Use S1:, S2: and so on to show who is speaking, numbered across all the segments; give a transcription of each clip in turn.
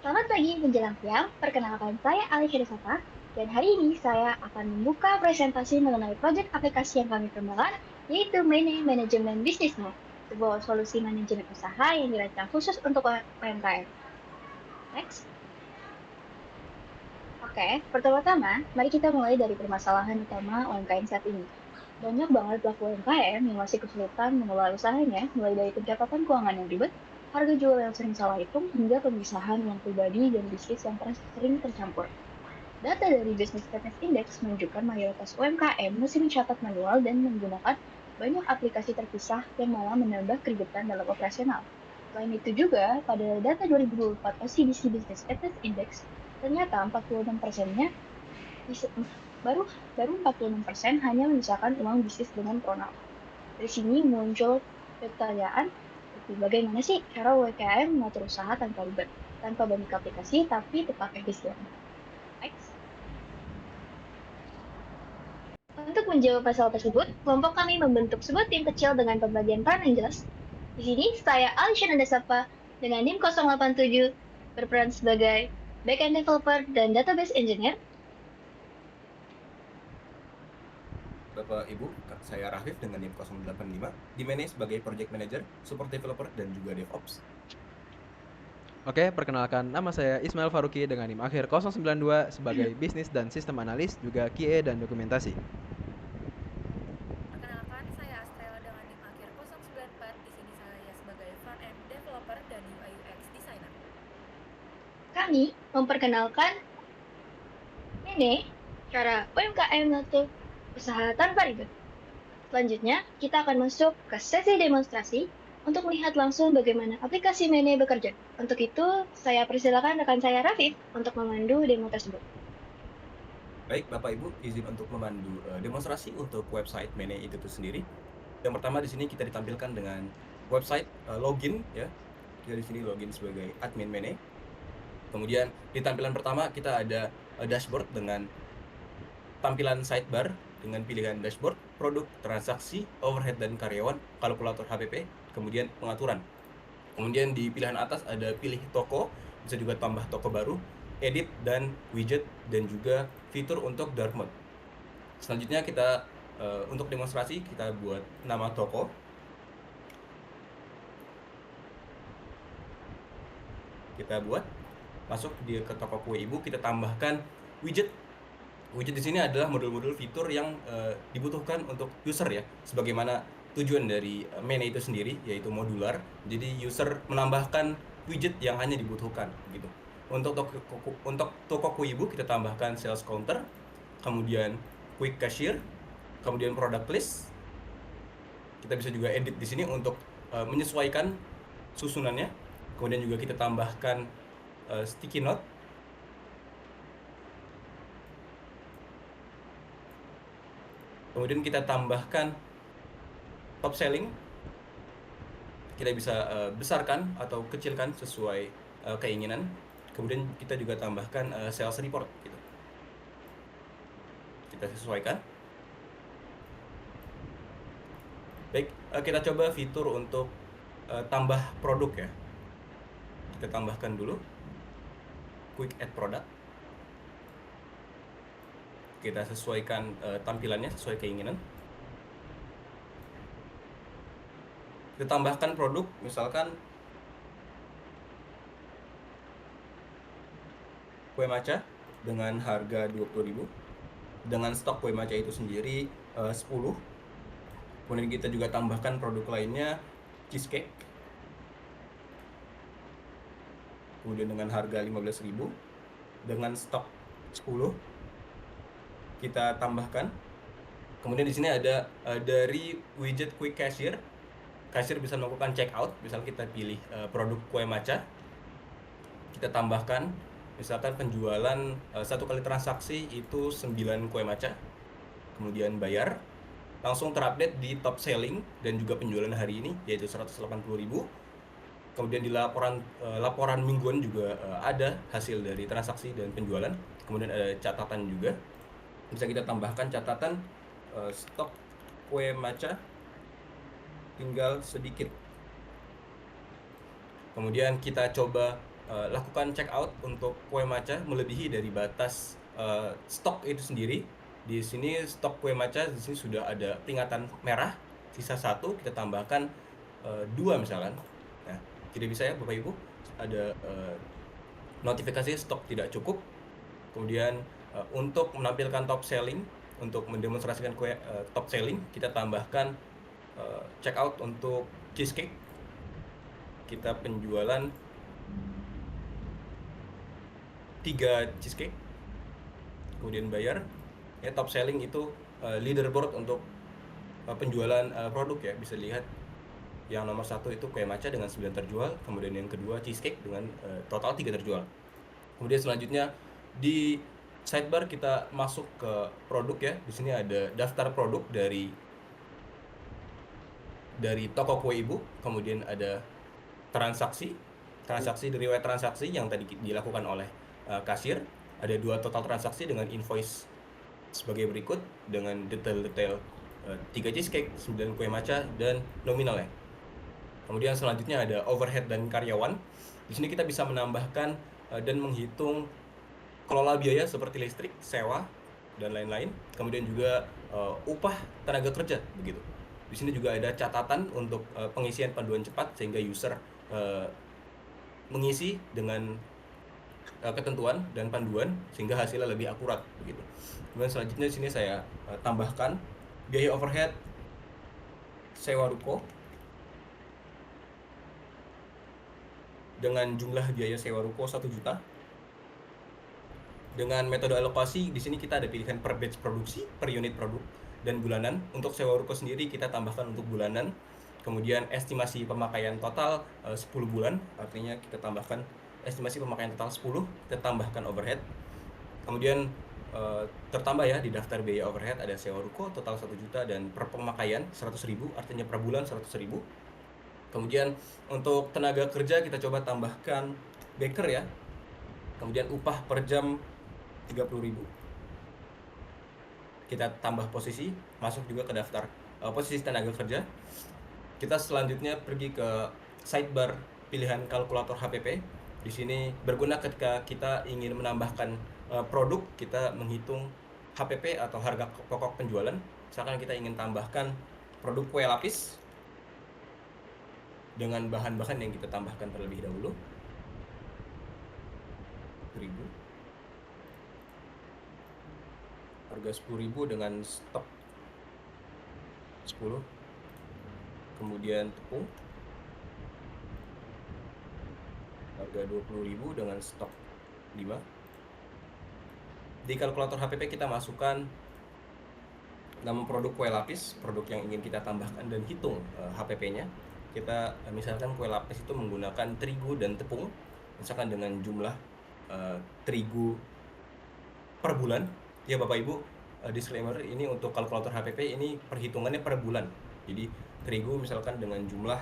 S1: Selamat pagi menjelang siang, perkenalkan saya Ali Shirisata, dan hari ini saya akan membuka presentasi mengenai proyek aplikasi yang kami kembangkan, yaitu Mene Manajemen Bisnisnya, sebuah solusi manajemen usaha yang dirancang khusus untuk UMKM. Next. Oke, pertama-tama, mari kita mulai dari permasalahan utama UMKM saat ini. Banyak banget pelaku UMKM yang masih kesulitan mengelola usahanya, mulai dari pencatatan keuangan yang ribet, harga jual yang sering salah hitung, hingga pemisahan uang pribadi dan bisnis yang sering tercampur. Data dari Business Fitness Index menunjukkan mayoritas UMKM masih mencatat manual dan menggunakan banyak aplikasi terpisah yang malah menambah keribetan dalam operasional. Selain itu juga, pada data 2024 OCBC Business Fitness Index, ternyata 46%-nya baru baru 46% hanya memisahkan uang bisnis dengan personal. Dari sini muncul pertanyaan seperti bagaimana sih cara UMKM mengatur usaha tanpa ribet, tanpa banyak aplikasi tapi tetap efisien. Next. Untuk menjawab masalah tersebut, kelompok kami membentuk sebuah tim kecil dengan pembagian peran yang jelas. Di sini, saya Alishan Andasapa dengan NIM 087 berperan sebagai backend developer dan database engineer.
S2: Bapak Ibu, saya Rafif dengan NIM 085, di-manage sebagai Project Manager, Support Developer, dan juga DevOps.
S3: Oke, perkenalkan nama saya Ismail Faruqi dengan NIM akhir 092 sebagai Bisnis dan Sistem Analis, juga QA dan Dokumentasi.
S4: Perkenalkan, saya Astrela dengan NIM akhir 094. Di sini saya sebagai front-end developer dan UI UX designer.
S1: Kami memperkenalkan ini cara UMKM mengatur usaha tanpa ribet. Selanjutnya, kita akan masuk ke sesi demonstrasi untuk melihat langsung bagaimana aplikasi Mene bekerja. Untuk itu, saya persilakan rekan saya Rafif untuk memandu demo tersebut.
S2: Baik, Bapak Ibu, izin untuk memandu demonstrasi untuk website Mene itu sendiri. Yang pertama di sini kita ditampilkan dengan website login ya. Kita di sini login sebagai admin Mene. Kemudian di tampilan pertama kita ada dashboard dengan tampilan sidebar dengan pilihan dashboard, produk, transaksi, overhead dan karyawan, kalkulator HPP, kemudian pengaturan. Kemudian di pilihan atas ada pilih toko, bisa juga tambah toko baru, edit dan widget, dan juga fitur untuk dark mode. Selanjutnya kita untuk demonstrasi kita buat nama toko. Kita buat masuk ke toko kue ibu, kita tambahkan widget. Widget di sini adalah modul-modul fitur yang dibutuhkan untuk user ya, sebagaimana tujuan dari Mene itu sendiri yaitu modular. Jadi user menambahkan widget yang hanya dibutuhkan gitu. Untuk toko kue ibu kita tambahkan sales counter, kemudian quick cashier, kemudian product list. Kita bisa juga edit di sini untuk menyesuaikan susunannya. Kemudian juga kita tambahkan sticky note. Kemudian kita tambahkan top selling. Kita bisa besarkan atau kecilkan sesuai keinginan. Kemudian kita juga tambahkan sales report gitu. Kita sesuaikan. Baik, kita coba fitur untuk tambah produk ya. Kita tambahkan dulu quick add product. Kita sesuaikan tampilannya sesuai keinginan. Kita tambahkan produk, misalkan kue matcha dengan harga 20.000. Dengan stok kue matcha itu sendiri 10. Kemudian kita juga tambahkan produk lainnya, cheesecake. Kemudian dengan harga 15.000. Dengan stok 10 kita tambahkan. Kemudian di sini ada dari widget quick cashier. Kasir bisa melakukan check out, misal kita pilih produk kue matcha, kita tambahkan misalkan penjualan satu kali transaksi itu 9 kue matcha, kemudian bayar, langsung terupdate di top selling dan juga penjualan hari ini yaitu 180.000. Kemudian di laporan mingguan juga ada hasil dari transaksi dan penjualan. Kemudian ada catatan juga, bisa kita tambahkan catatan stok kue matcha tinggal sedikit. Kemudian kita coba lakukan check out untuk kue matcha melebihi dari batas stok itu sendiri. Di sini stok kue matcha di sini sudah ada peringatan merah, sisa 1, kita tambahkan 2 misalkan. Nah, tidak bisa ya Bapak Ibu, ada notifikasi stok tidak cukup. Kemudian untuk menampilkan top selling, untuk mendemonstrasikan kue top selling, kita tambahkan check out untuk cheesecake. Kita penjualan 3 cheesecake, kemudian bayar. Ya, top selling itu leaderboard untuk penjualan produk ya, bisa lihat yang nomor 1 itu kue matcha dengan 9 terjual, kemudian yang kedua cheesecake dengan total 3 terjual. Kemudian selanjutnya di sidebar kita masuk ke produk ya. Di sini ada daftar produk dari toko kue ibu, kemudian ada transaksi dari riwayat transaksi yang tadi dilakukan oleh kasir. Ada 2 total transaksi dengan invoice sebagai berikut dengan detail-detail 3 cheesecake, 9 kue matcha, dan nominalnya. Kemudian selanjutnya ada overhead dan karyawan. Di sini kita bisa menambahkan dan menghitung kelola biaya seperti listrik, sewa, dan lain-lain. Kemudian juga upah tenaga kerja begitu. Di sini juga ada catatan untuk pengisian panduan cepat sehingga user mengisi dengan ketentuan dan panduan sehingga hasilnya lebih akurat begitu. Kemudian selanjutnya di sini saya tambahkan biaya overhead sewa ruko dengan jumlah biaya sewa ruko 1 juta. Dengan metode alokasi di sini kita ada pilihan per batch produksi, per unit produk, dan bulanan. Untuk sewa ruko sendiri kita tambahkan untuk bulanan. Kemudian estimasi pemakaian total 10 bulan, artinya kita tambahkan estimasi pemakaian total 10, kita tambahkan overhead. Kemudian tertambah ya di daftar biaya overhead ada sewa ruko total 1 juta dan per pemakaian 100.000, artinya per bulan 100.000. Kemudian untuk tenaga kerja kita coba tambahkan baker ya. Kemudian upah per jam 30.000. Kita tambah posisi, masuk juga ke daftar posisi tenaga kerja. Kita selanjutnya pergi ke sidebar pilihan kalkulator HPP. Di sini berguna ketika kita ingin menambahkan produk, kita menghitung HPP atau harga pokok penjualan. Misalkan kita ingin tambahkan produk kue lapis dengan bahan-bahan yang kita tambahkan terlebih dahulu. 1000. Harga 10.000 dengan stok 10. Kemudian tepung harga 20.000 dengan stok 5. Di kalkulator HPP kita masukkan nama produk kue lapis, produk yang ingin kita tambahkan, dan hitung HPP-nya. Kita misalkan kue lapis itu menggunakan terigu dan tepung, misalkan dengan jumlah terigu per bulan ya Bapak Ibu. Disclaimer, ini untuk kalkulator HPP ini perhitungannya per bulan. Jadi terigu misalkan dengan jumlah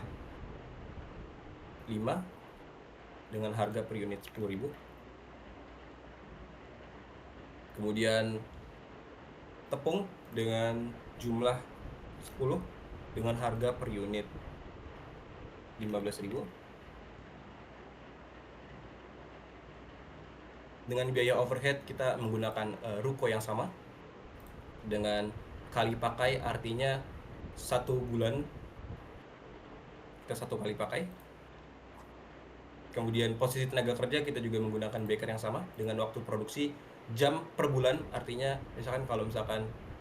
S2: 5 dengan harga per unit 10.000. Kemudian tepung dengan jumlah 10 dengan harga per unit 15.000. Dengan biaya overhead kita menggunakan ruko yang sama dengan kali pakai, artinya 1 bulan ke 1 kali pakai. Kemudian posisi tenaga kerja kita juga menggunakan baker yang sama dengan waktu produksi jam per bulan, artinya misalkan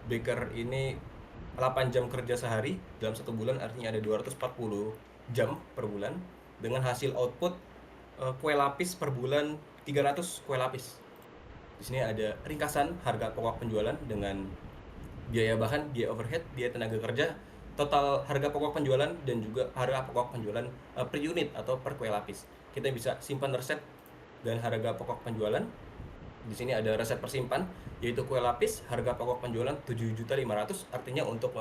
S2: baker ini 8 jam kerja sehari dalam 1 bulan, artinya ada 240 jam per bulan. Dengan hasil output kue lapis per bulan 300 kue lapis. Di sini ada ringkasan harga pokok penjualan dengan biaya bahan, biaya overhead, biaya tenaga kerja, total harga pokok penjualan, dan juga harga pokok penjualan per unit atau per kue lapis. Kita bisa simpan resep dan harga pokok penjualan. Di sini ada resep persimpan, yaitu kue lapis harga pokok penjualan 7.500.000, artinya untuk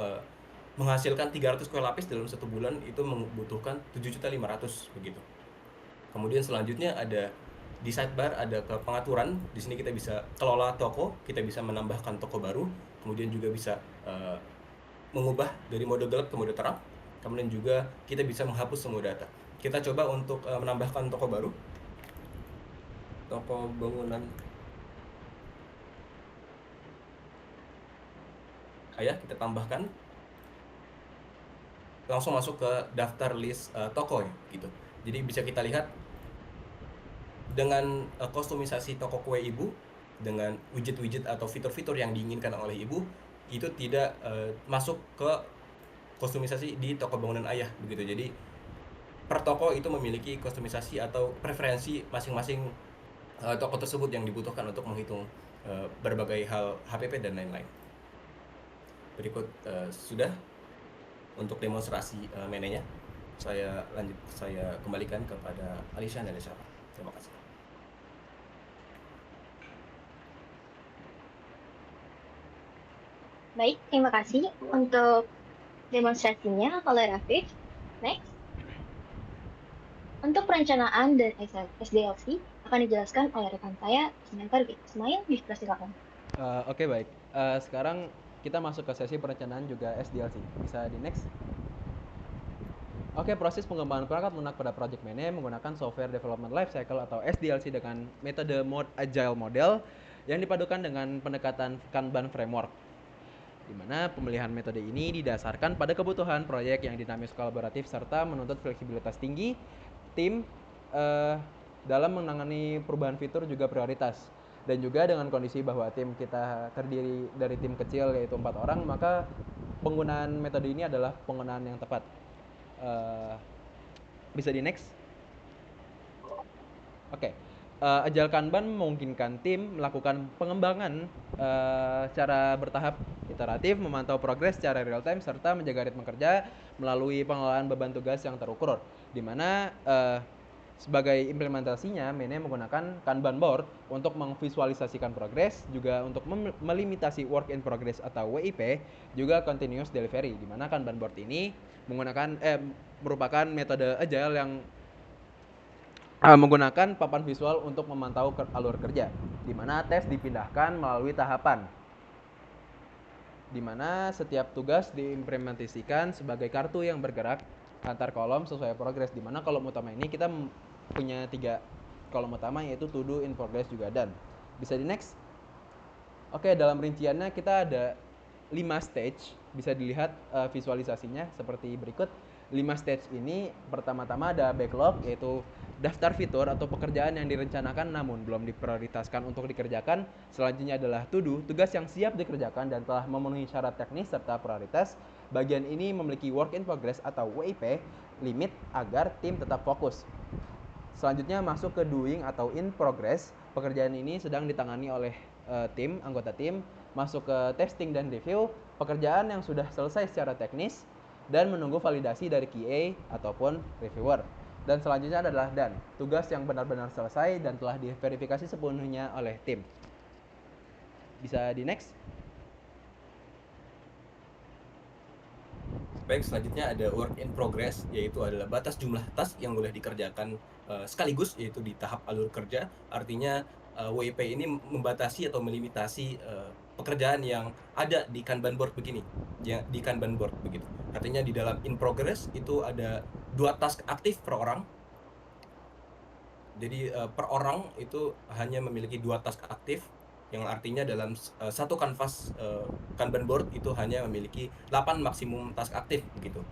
S2: menghasilkan 300 kue lapis dalam 1 bulan itu membutuhkan 7.500.000 begitu. Kemudian selanjutnya ada di sidebar ada ke pengaturan. Di sini kita bisa kelola toko, kita bisa menambahkan toko baru, kemudian juga bisa mengubah dari mode gelap ke mode terang. Kemudian juga kita bisa menghapus semua data. Kita coba untuk menambahkan toko baru. toko bangunan ayah kita tambahkan, langsung masuk ke daftar list toko ya gitu. Jadi bisa kita lihat dengan kostumisasi toko kue ibu dengan widget-widget atau fitur-fitur yang diinginkan oleh ibu itu tidak masuk ke kostumisasi di toko bangunan ayah begitu. Jadi per toko itu memiliki kostumisasi atau preferensi masing-masing toko tersebut yang dibutuhkan untuk menghitung berbagai hal HPP dan lain-lain. Berikut sudah untuk demonstrasi menenya. Saya kembalikan kepada Alisha dan Syafar. Terima kasih.
S1: Baik, terima kasih untuk demonstrasinya oleh Rafif. Next. Untuk perencanaan dan SDLC akan dijelaskan oleh rekan saya, Ismail Faruqi. Ismail, dipersilakan.
S3: Oke, baik. Sekarang kita masuk ke sesi perencanaan juga SDLC. Bisa di next. Oke, proses pengembangan perangkat lunak pada Project Mene menggunakan Software Development Lifecycle atau SDLC dengan metode Agile Model yang dipadukan dengan pendekatan Kanban Framework, di mana pemilihan metode ini didasarkan pada kebutuhan proyek yang dinamis kolaboratif serta menuntut fleksibilitas tinggi tim dalam menangani perubahan fitur juga prioritas. Dan juga dengan kondisi bahwa tim kita terdiri dari tim kecil yaitu 4 orang, maka penggunaan metode ini adalah penggunaan yang tepat. Bisa di next. Oke. Agile Kanban memungkinkan tim melakukan pengembangan secara bertahap, iteratif, memantau progres secara real time serta menjaga ritme kerja melalui pengelolaan beban tugas yang terukur, di mana sebagai implementasinya Mene menggunakan Kanban board untuk memvisualisasikan progres, juga untuk melimitasi work in progress atau WIP, juga continuous delivery, di mana Kanban board ini merupakan metode agile yang menggunakan papan visual untuk memantau alur kerja, di mana tes dipindahkan melalui tahapan, di mana setiap tugas diimplementasikan sebagai kartu yang bergerak antar kolom sesuai progres, di mana kolom utama ini kita punya 3 kolom utama, yaitu to do, in progress, juga done. Bisa di next. Oke, dalam rinciannya kita ada 5 stage. Bisa dilihat visualisasinya seperti berikut. 5 stage ini pertama-tama ada backlog, yaitu daftar fitur atau pekerjaan yang direncanakan namun belum diprioritaskan untuk dikerjakan. Selanjutnya adalah to do, tugas yang siap dikerjakan dan telah memenuhi syarat teknis serta prioritas. Bagian ini memiliki work in progress atau WIP limit agar tim tetap fokus. Selanjutnya masuk ke doing atau in progress. Pekerjaan ini sedang ditangani oleh tim, anggota tim. Masuk ke testing dan review, pekerjaan yang sudah selesai secara teknis dan menunggu validasi dari QA ataupun reviewer. Dan selanjutnya adalah done, tugas yang benar-benar selesai dan telah diverifikasi sepenuhnya oleh tim. Bisa di next.
S2: Baik, selanjutnya ada work in progress, yaitu adalah batas jumlah task yang boleh dikerjakan sekaligus, yaitu di tahap alur kerja. Artinya WIP ini membatasi atau melimitasi pekerjaan yang ada di Kanban board begini, ya, di Kanban board begitu. Artinya di dalam in progress itu ada 2 task aktif per orang. Jadi per orang itu hanya memiliki 2 task aktif, yang artinya dalam satu kanvas Kanban board itu hanya memiliki 8 maksimum task aktif begitu.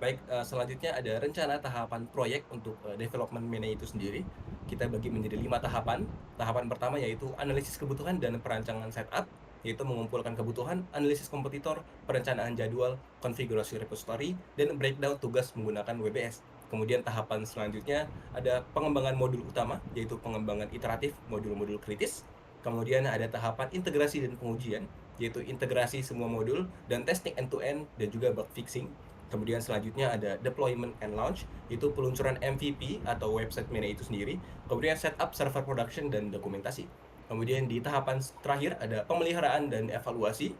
S2: Baik, selanjutnya ada rencana tahapan proyek untuk development Mene itu sendiri. Kita bagi menjadi 5 tahapan. Tahapan pertama yaitu analisis kebutuhan dan perancangan setup, yaitu mengumpulkan kebutuhan, analisis kompetitor, perencanaan jadwal, konfigurasi repository, dan breakdown tugas menggunakan WBS. Kemudian tahapan selanjutnya ada pengembangan modul utama, yaitu pengembangan iteratif modul-modul kritis. Kemudian ada tahapan integrasi dan pengujian, yaitu integrasi semua modul dan testing end-to-end dan juga bug fixing. Kemudian selanjutnya ada deployment and launch, yaitu peluncuran MVP atau website Mene itu sendiri. Kemudian setup server production dan dokumentasi. Kemudian di tahapan terakhir ada pemeliharaan dan evaluasi,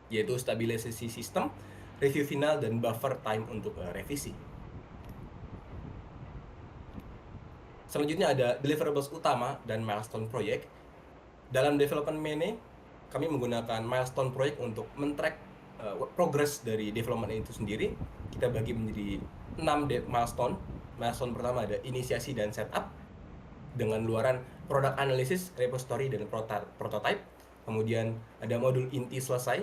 S2: yaitu stabilisasi sistem, review final, dan buffer time untuk revisi. Selanjutnya ada deliverables utama dan milestone project. Dalam development Mene, kami menggunakan milestone project untuk men-track progress dari development itu sendiri. Kita bagi menjadi 6 milestone. Milestone pertama ada inisiasi dan setup, dengan luaran product analysis, repository, dan prototype. Kemudian ada modul inti selesai,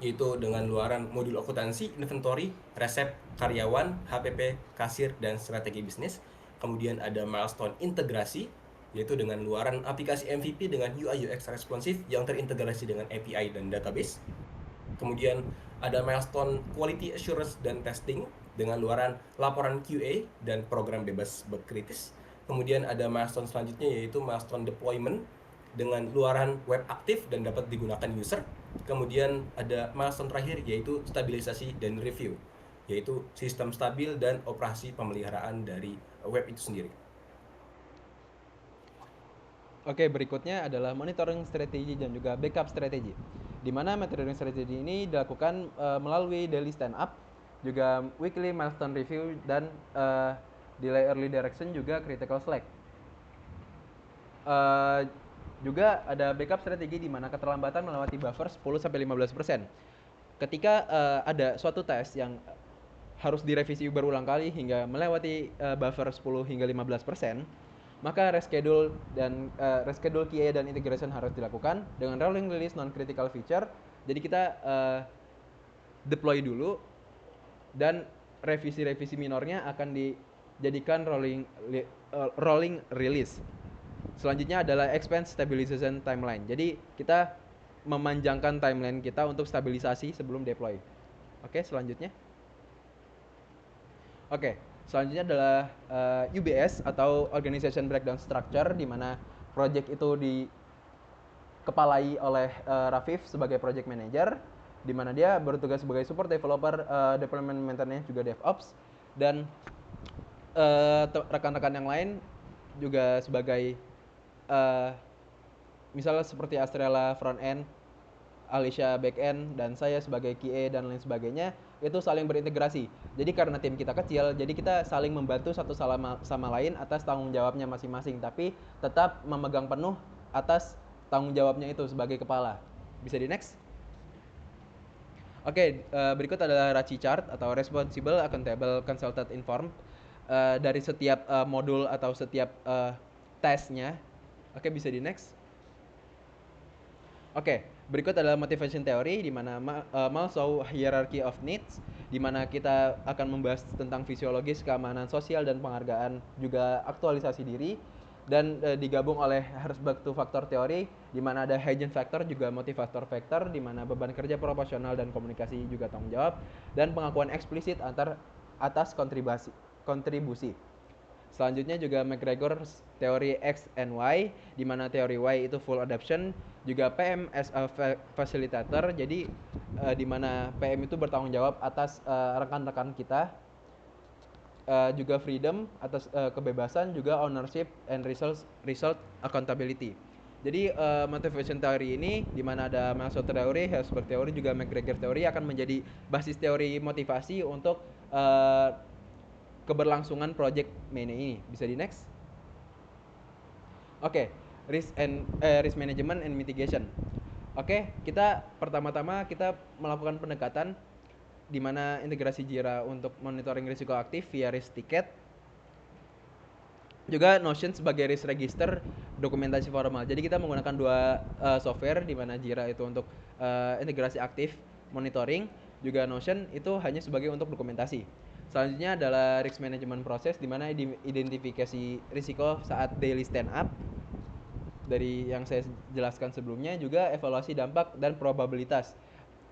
S2: yaitu dengan luaran modul akuntansi, inventory, resep, karyawan, HPP, kasir, dan strategi bisnis. Kemudian ada milestone integrasi, yaitu dengan luaran aplikasi MVP dengan UI UX responsif yang terintegrasi dengan API dan database. Kemudian ada milestone quality assurance dan testing dengan luaran laporan QA dan program bebas bug kritis. Kemudian ada milestone selanjutnya, yaitu milestone deployment dengan luaran web aktif dan dapat digunakan user. Kemudian ada milestone terakhir, yaitu stabilisasi dan review, yaitu sistem stabil dan operasi pemeliharaan dari web itu sendiri.
S3: Oke, berikutnya adalah monitoring strategi dan juga backup strategi. Di mana monitoring strategi ini dilakukan melalui daily stand up, juga weekly milestone review, dan delay early direction juga critical flag. Juga ada backup strategi di mana keterlambatan melewati buffer 10-15%. Ketika ada suatu tes yang harus direvisi berulang kali hingga melewati buffer 10 hingga 15%, maka reschedule QA dan integration harus dilakukan dengan rolling release non-critical feature. Jadi kita deploy dulu dan revisi-revisi minornya akan dijadikan rolling release. Selanjutnya adalah expand stabilization timeline. Jadi kita memanjangkan timeline kita untuk stabilisasi sebelum deploy. Oke, selanjutnya. Oke, selanjutnya adalah UBS atau Organization Breakdown Structure, di mana project itu dikepalai oleh Rafif sebagai project manager, di mana dia bertugas sebagai support developer, deployment maintenance, juga DevOps, dan rekan-rekan yang lain juga sebagai misalnya seperti Astrella front end, Alicia back end, dan saya sebagai QA dan lain sebagainya, itu saling berintegrasi. Jadi karena tim kita kecil, jadi kita saling membantu satu sama lain atas tanggung jawabnya masing-masing, tapi tetap memegang penuh atas tanggung jawabnya itu sebagai kepala. Bisa di next? Oke, berikut adalah RACI chart atau Responsible, Accountable, Consulted, Informed dari setiap modul atau setiap tesnya. Oke, bisa di next? Oke, berikut adalah motivation theory, di mana Maslow hierarchy of needs, di mana kita akan membahas tentang fisiologis, keamanan sosial, dan penghargaan, juga aktualisasi diri, dan digabung oleh Herzberg two factor theory, di mana ada hygiene factor juga motivator factor, di mana beban kerja proporsional dan komunikasi juga tanggung jawab, dan pengakuan eksplisit atas kontribusi. Selanjutnya juga McGregor teori X and Y, di mana teori Y itu full adoption, juga PM as a facilitator, jadi di mana PM itu bertanggung jawab atas rekan-rekan kita, juga freedom atas kebebasan, juga ownership and result accountability. Jadi motivation theory ini, di mana ada Maslow teori, Herzberg teori, juga McGregor teori, akan menjadi basis teori motivasi untuk keberlangsungan project Mene ini. Bisa di next? Oke, risk management and mitigation. Oke, kita pertama-tama kita melakukan pendekatan di mana integrasi Jira untuk monitoring risiko aktif via risk ticket, juga Notion sebagai risk register dokumentasi formal. Jadi kita menggunakan dua software, di mana Jira itu untuk integrasi aktif monitoring, juga Notion itu hanya sebagai untuk dokumentasi. Selanjutnya adalah risk management proses, di mana identifikasi risiko saat daily stand up dari yang saya jelaskan sebelumnya, juga evaluasi dampak dan probabilitas.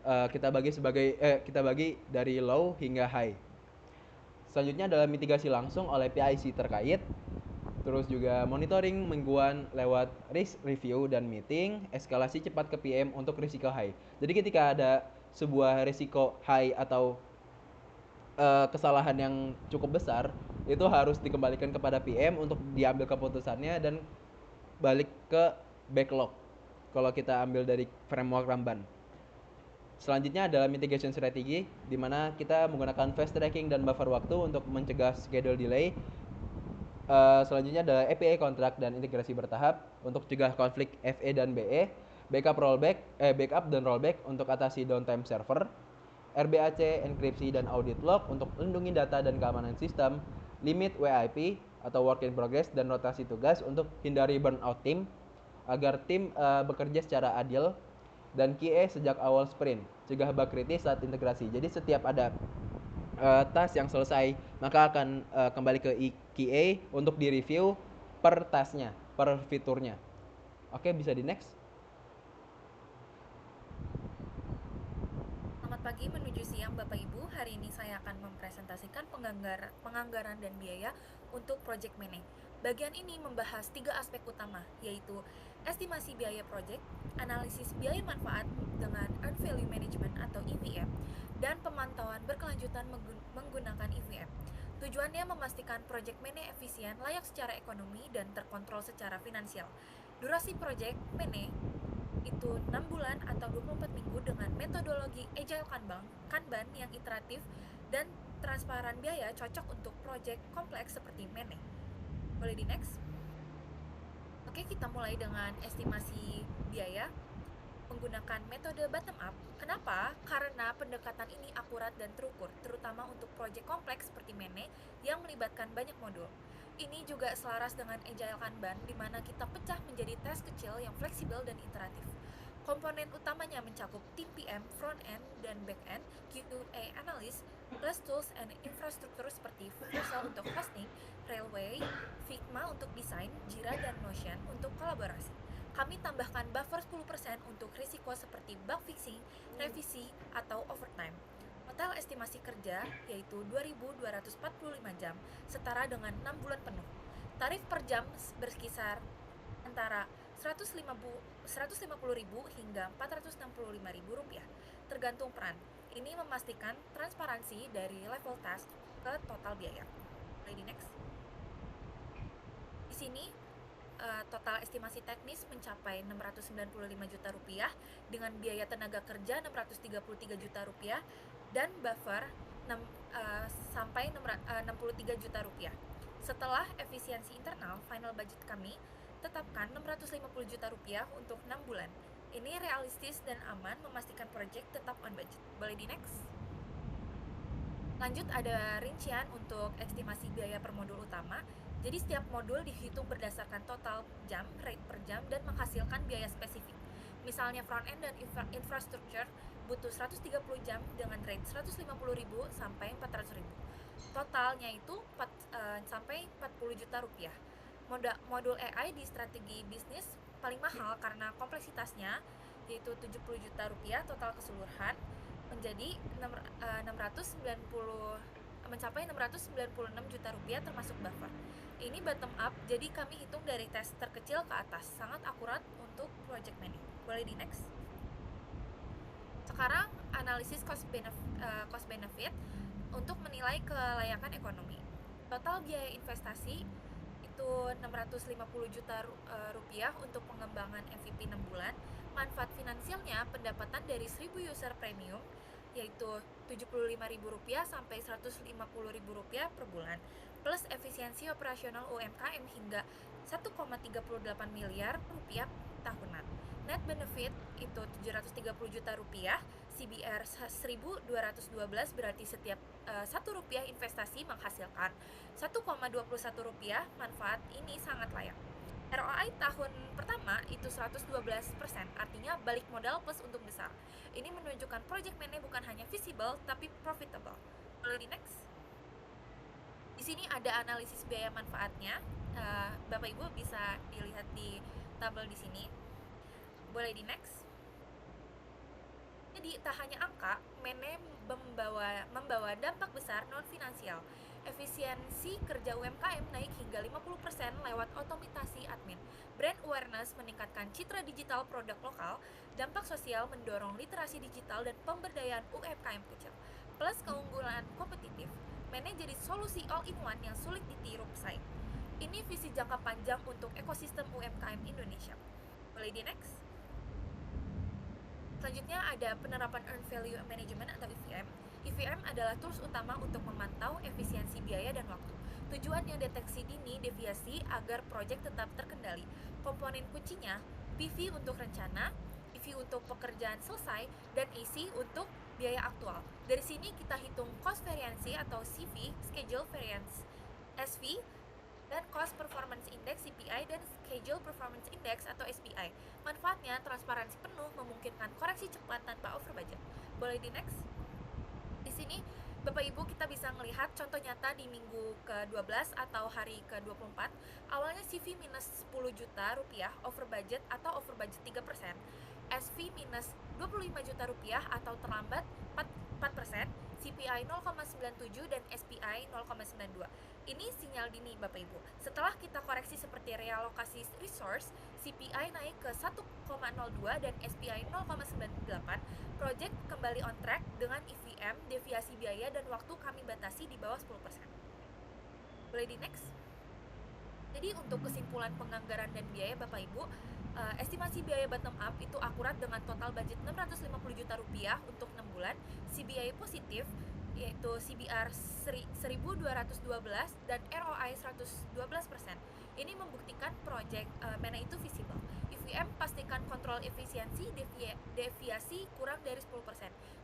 S3: Kita bagi dari low hingga high. Selanjutnya adalah mitigasi langsung oleh PIC terkait, terus juga monitoring mingguan lewat risk review dan meeting, eskalasi cepat ke PM untuk risiko high. Jadi ketika ada sebuah risiko high atau kesalahan yang cukup besar, itu harus dikembalikan kepada PM untuk diambil keputusannya dan balik ke backlog kalau kita ambil dari framework Ramban. Selanjutnya adalah mitigation strategi, di mana kita menggunakan fast tracking dan buffer waktu untuk mencegah schedule delay. Selanjutnya adalah API kontrak dan integrasi bertahap untuk cegah konflik FE dan BE, backup dan rollback untuk atasi downtime server, RBAC, enkripsi dan audit log untuk lindungi data dan keamanan sistem, limit WIP atau work in progress dan rotasi tugas untuk hindari burnout tim agar tim bekerja secara adil, dan QA sejak awal sprint, cegah bug kritis saat integrasi. Jadi setiap ada task yang selesai, maka akan kembali ke QA untuk direview per tasknya, per fiturnya. Oke, bisa di next.
S4: Selamat pagi menuju siang Bapak Ibu. Hari ini saya akan mempresentasikan penganggaran dan biaya untuk Project Manage. Bagian ini membahas 3 aspek utama, yaitu estimasi biaya project, analisis biaya manfaat dengan Earned Value Management atau EVM, dan pemantauan berkelanjutan menggunakan EVM. Tujuannya memastikan Project Manage efisien, layak secara ekonomi, dan terkontrol secara finansial. Durasi Project Manage itu 6 bulan atau 24 minggu dengan metodologi Agile Kanban yang iteratif dan transparan biaya cocok untuk proyek kompleks seperti Manage. Boleh di next? Oke, kita mulai dengan estimasi biaya menggunakan metode bottom up. Kenapa? Karena pendekatan ini akurat dan terukur, terutama untuk proyek kompleks seperti Manage yang melibatkan banyak modul. Ini juga selaras dengan Agile Kanban, di mana kita pecah menjadi task kecil yang fleksibel dan iteratif. Komponen utamanya mencakup tim PM, front end, dan back end, QA analyst, plus tools and infrastruktur seperti Fusel untuk hosting, Railway, Figma untuk desain, Jira dan Notion untuk kolaborasi. Kami tambahkan buffer 10% untuk risiko seperti bug fixing, revisi, atau overtime. Total estimasi kerja yaitu 2.245 jam, setara dengan 6 bulan penuh. Tarif per jam berkisar antara 150.000 hingga 465.000 rupiah, tergantung peran. Ini memastikan transparansi dari level task ke total biaya. Boleh di next. Di sini total estimasi teknis mencapai 695 juta rupiah dengan biaya tenaga kerja 633 juta rupiah dan buffer sampai 63 juta rupiah. Setelah efisiensi internal, final budget kami tetapkan 650 juta rupiah untuk 6 bulan. Ini realistis dan aman, memastikan proyek tetap on budget. Boleh di next? Lanjut, ada rincian untuk estimasi biaya per modul utama. Jadi setiap modul dihitung berdasarkan total jam, rate per jam, dan menghasilkan biaya spesifik. Misalnya front end dan infrastructure butuh 130 jam dengan rate 150.000 sampai 400.000. Totalnya itu sampai 40 juta rupiah. Modul AI di strategi bisnis paling mahal karena kompleksitasnya, yaitu 70 juta rupiah total keseluruhan, menjadi mencapai 696 juta rupiah termasuk buffer. Ini bottom up, jadi kami hitung dari tes terkecil ke atas, sangat akurat untuk project management. Boleh di next. Sekarang analisis cost benefit untuk menilai kelayakan ekonomi. Total biaya investasi itu 650 juta rupiah untuk pengembangan MVP 6 bulan. Manfaat finansialnya pendapatan dari 1000 user premium yaitu Rp75.000 sampai Rp150.000 per bulan, plus efisiensi operasional UMKM hingga 1,38 miliar rupiah tahunan. Net benefit itu 730 juta rupiah, CBR 1.212, berarti setiap Rp1 investasi menghasilkan Rp1,21. Manfaat ini sangat layak. ROI tahun pertama itu 112%, artinya balik modal plus untung besar. Ini menunjukkan project management bukan hanya visible tapi profitable. Boleh di next. Di sini ada analisis biaya manfaatnya. Bapak Ibu bisa dilihat di tabel di sini. Boleh di next. Jadi tak hanya angka, membawa dampak besar non finansial. Efisiensi kerja UMKM naik hingga 50% lewat otomatisasi admin. Brand awareness meningkatkan citra digital produk lokal. Dampak sosial mendorong literasi digital dan pemberdayaan UMKM kecil. Plus keunggulan kompetitif, Manage jadi solusi all-in-one yang sulit ditiru pesaing. Ini visi jangka panjang untuk ekosistem UMKM Indonesia. Boleh di next. Selanjutnya ada penerapan Earned Value Management atau EVM. EVM adalah tools utama untuk memantau efisiensi biaya dan waktu. Tujuannya deteksi dini deviasi agar proyek tetap terkendali. Komponen kuncinya PV untuk rencana, PV untuk pekerjaan selesai, dan AC untuk biaya aktual. Dari sini kita hitung cost variancy atau CV, schedule variance, SV, dan Cost Performance Index CPI dan Schedule Performance Index atau SPI. Manfaatnya transparansi penuh, memungkinkan koreksi cepat tanpa over budget. Boleh di next? Di sini Bapak Ibu kita bisa melihat contoh nyata di minggu ke-12 atau hari ke-24. Awalnya CV minus 10 juta rupiah over budget atau over budget 3%, SV minus 25 juta rupiah atau terlambat 4%, CPI 0,97 dan SPI 0,92. Ini sinyal dini Bapak Ibu. Setelah kita koreksi seperti realokasi resource, CPI naik ke 1,02 dan SPI 0,98, project kembali on track dengan EVM, deviasi biaya dan waktu kami batasi di bawah 10%. Boleh di next? Jadi untuk kesimpulan penganggaran dan biaya Bapak Ibu, estimasi biaya bottom up itu akurat dengan total budget 650 juta rupiah untuk 6 bulan, CBI positif yaitu CBR 1212 dan ROI 112%. Ini membuktikan project mana itu visible. EVM pastikan kontrol efisiensi, deviasi kurang dari 10%.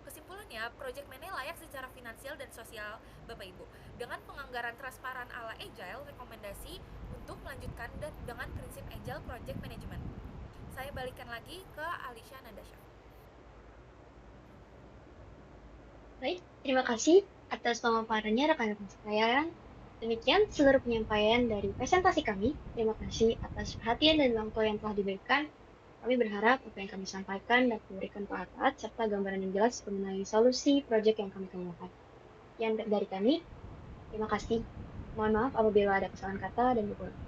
S4: Kesimpulannya, project mana layak secara finansial dan sosial Bapak Ibu. Dengan penganggaran transparan ala Agile, rekomendasi untuk melanjutkan dan dengan prinsip Agile Project Management. Saya balikan lagi ke Alisha Nadasha.
S1: Baik, terima kasih atas pemaparannya rekan-rekan sekalian. Demikian seluruh penyampaian dari presentasi kami. Terima kasih atas perhatian dan waktu yang telah diberikan. Kami berharap apa yang kami sampaikan dapat memberikan manfaat serta gambaran yang jelas mengenai solusi proyek yang kami kemukakan. Yang dari kami, terima kasih. Mohon maaf apabila ada kesalahan kata dan kekurangan.